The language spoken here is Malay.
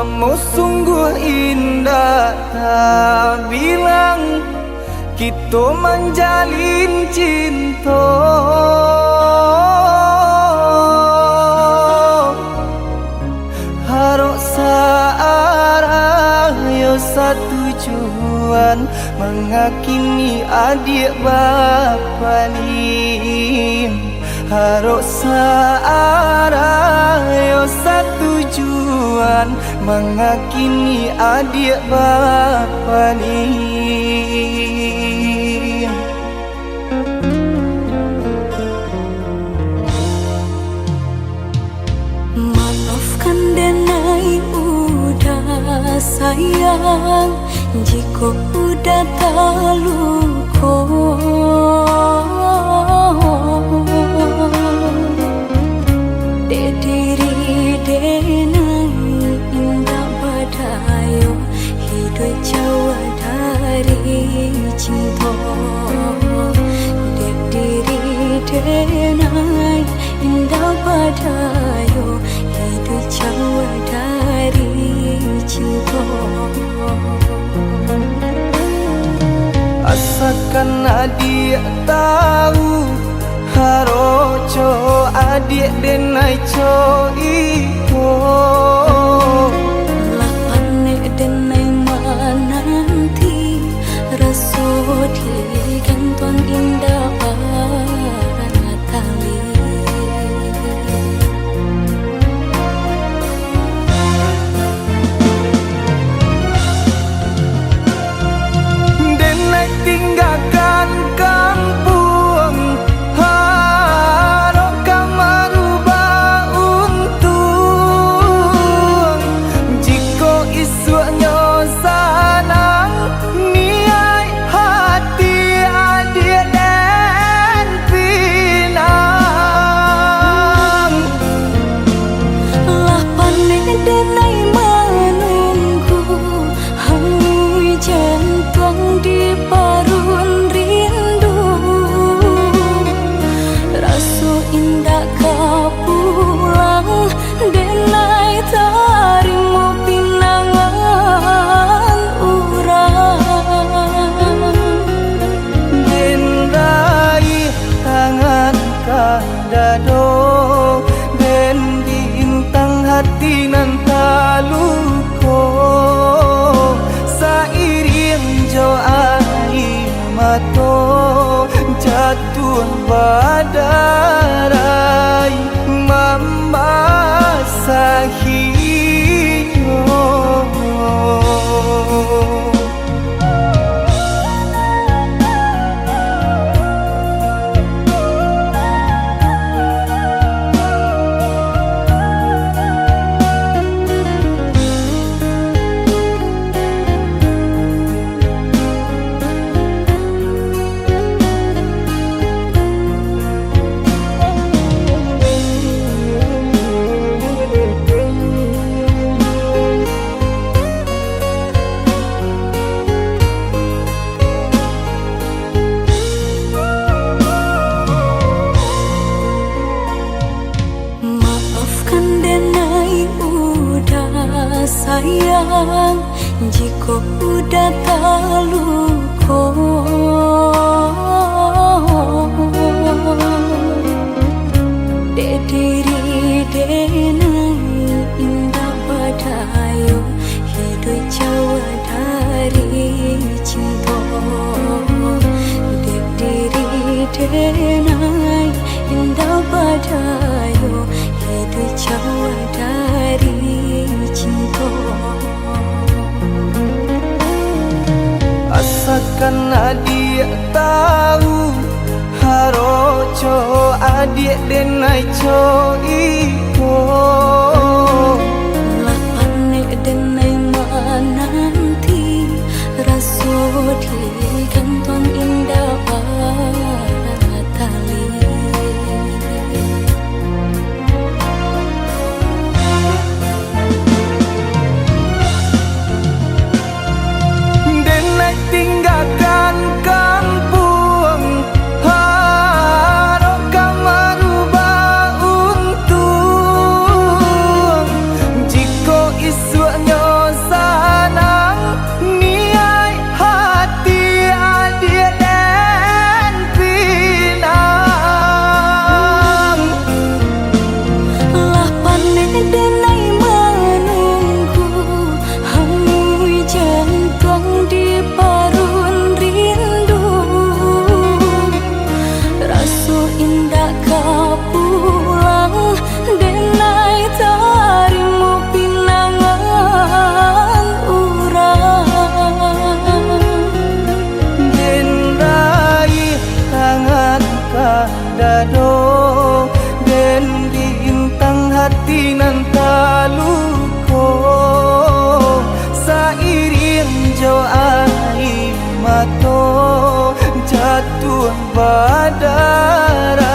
Kamu sungguh indah, tak bilang kita menjalin cinta. Harok searah yo satu tujuan, mengakini adik bapa ni. Harok searah yo satu tujuan, mengakini adik bapa ni. Maafkan denai udah sayang, jika udah terluka. Dek diri denai indah badayo, hidup jauh dari cinta. Dek diri denai indah badayo, hidup jauh dari cinta. Asalkan adik tahu, haroco adik denai co iko. Lapane denai menanti, rasu di gantung indah tali. Tinggalkan kampung, harap kamu rubah untung. Jika isunya sanang, niai hati adik dan pinang. Lapan denai menunggu, hangus jantung di parun rindu. Rasu indah kau pulang, denai tarimu pinangan urang. Denai tangan kadado, den bintang hati nan taluko. Sairing jo air mato, jatuh badarai membasahi. Sayang, jika udah terluka. Dek diri denai indah badayo, hidup jauh dari cinta. Dek diri denai indah badayo, hidup jauh dari cinta. Asalkan adik tahu, haroco adik denai co iko. Lapane denai menanti, rasu di gantung indah tali. Tinggalkan kampung, harap kamu rubah untung. badara